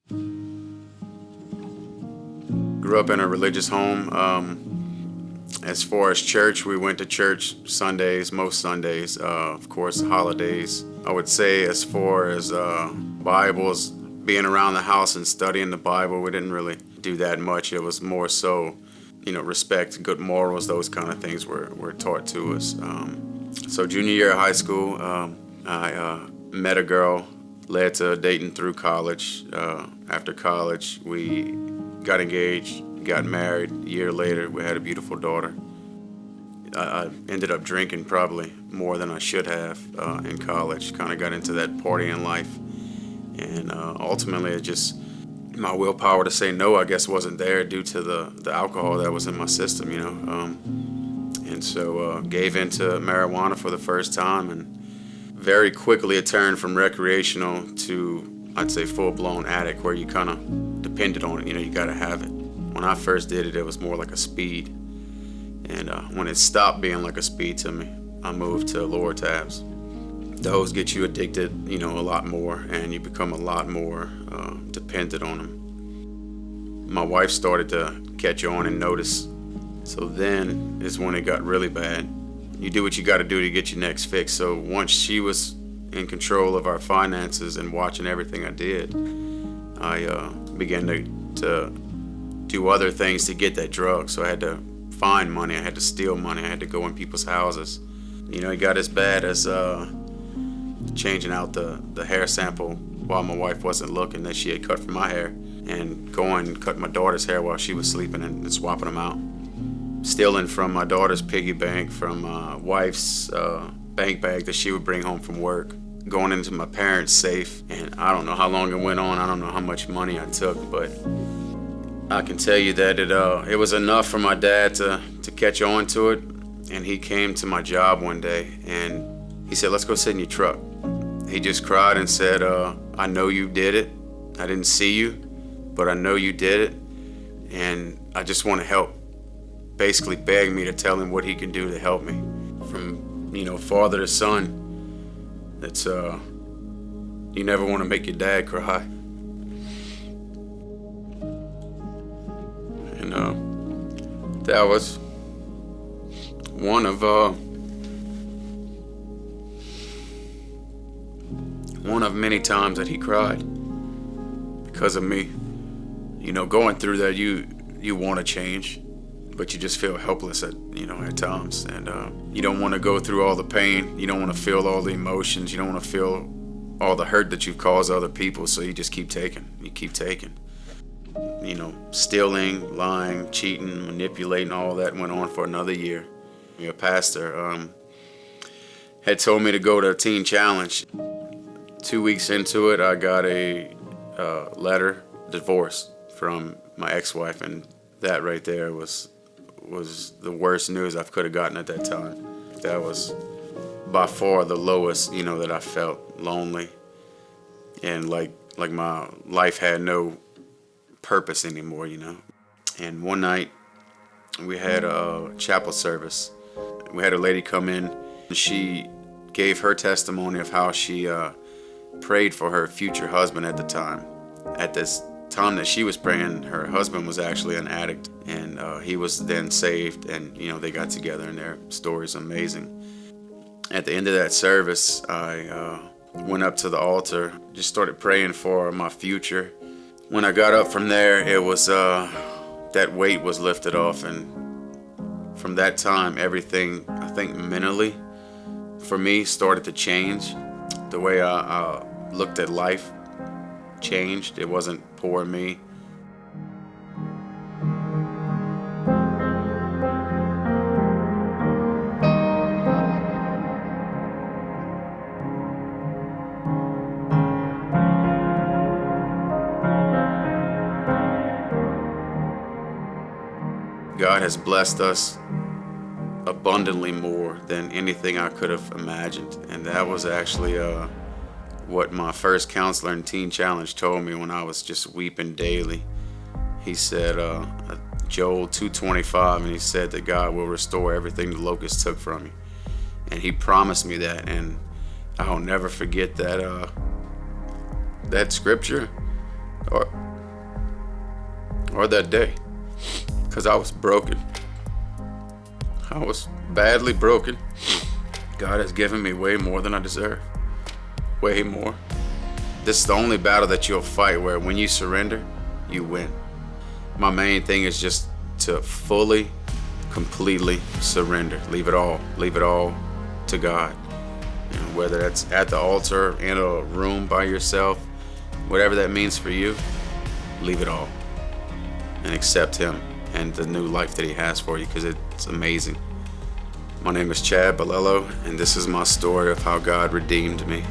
Grew up in a religious home. As far as church, we went to church Sundays, most Sundays, of course, holidays. I would say as far as Bibles, being around the house and studying the Bible, we didn't really do that much. It was more so, respect, good morals, those kind of things were taught to us. So junior year of high school, I met a girl, led to dating through college. After college, we got engaged, got married. A year later, we had a beautiful daughter. I ended up drinking probably more than I should have in college. Kind of got into that partying life. And ultimately, my willpower to say no, I guess, wasn't there due to the alcohol that was in my system, And so gave into marijuana for the first time. And very quickly, it turned from recreational to, I'd say, full-blown addict, where you kind of depended on it. You got to have it. When I first did it, it was more like a speed. And when it stopped being like a speed to me, I moved to lower tabs. Those get you addicted, a lot more, and you become a lot more dependent on them. My wife started to catch on and notice. So then is when it got really bad. You do what you got to do to get your next fix. So once she was in control of our finances and watching everything I did, I began to do other things to get that drug. So I had to find money, I had to steal money, I had to go in people's houses. It got as bad as changing out the hair sample while my wife wasn't looking that she had cut for my hair, and going and cut my daughter's hair while she was sleeping and swapping them out. Stealing from my daughter's piggy bank, from my wife's bank bag that she would bring home from work, going into my parents' safe, and I don't know how long it went on, I don't know how much money I took, but I can tell you that it was enough for my dad to catch on to it. And he came to my job one day and he said, "Let's go sit in your truck." He just cried and said, "I know you did it. I didn't see you, but I know you did it. And I just want to help." Basically begged me to tell him what he can do to help me. From, father to son, it's, you never want to make your dad cry. And that was one of many times that he cried because of me. Going through that, you want to change, but you just feel helpless at times, and you don't want to go through all the pain. You don't want to feel all the emotions. You don't want to feel all the hurt that you've caused other people. So you just keep taking. You keep taking. Stealing, lying, cheating, manipulating, all that went on for another year. A pastor had told me to go to a teen challenge. 2 weeks into it, I got a letter, divorce, from my ex-wife, and that right there was the worst news I could have gotten at that time. That was by far the lowest, that I felt, lonely, and like my life had no purpose anymore, And one night we had a chapel service. We had a lady come in. She gave her testimony of how she prayed for her future husband at the time. At this time that she was praying, her husband was actually an addict, and he was then saved, and they got together, and their story's amazing. At the end of that service, I went up to the altar, just started praying for my future. When I got up from there, it was that weight was lifted off, and from that time, everything, I think mentally, for me, started to change. The way I looked at life changed. It wasn't poor me. God has blessed us abundantly more than anything I could have imagined. And that was actually what my first counselor in Teen Challenge told me when I was just weeping daily. He said, Joel 2:25, and he said that God will restore everything the locusts took from you. And he promised me that, and I'll never forget that that scripture. or that day, because I was broken. I was badly broken. God has given me way more than I deserve. Way more. This is the only battle that you'll fight where when you surrender, you win. My main thing is just to fully, completely surrender. Leave it all to God. You know, whether that's at the altar, in a room by yourself, whatever that means for you, leave it all and accept Him and the new life that He has for you, because it's amazing. My name is Chad Balello, and this is my story of how God redeemed me.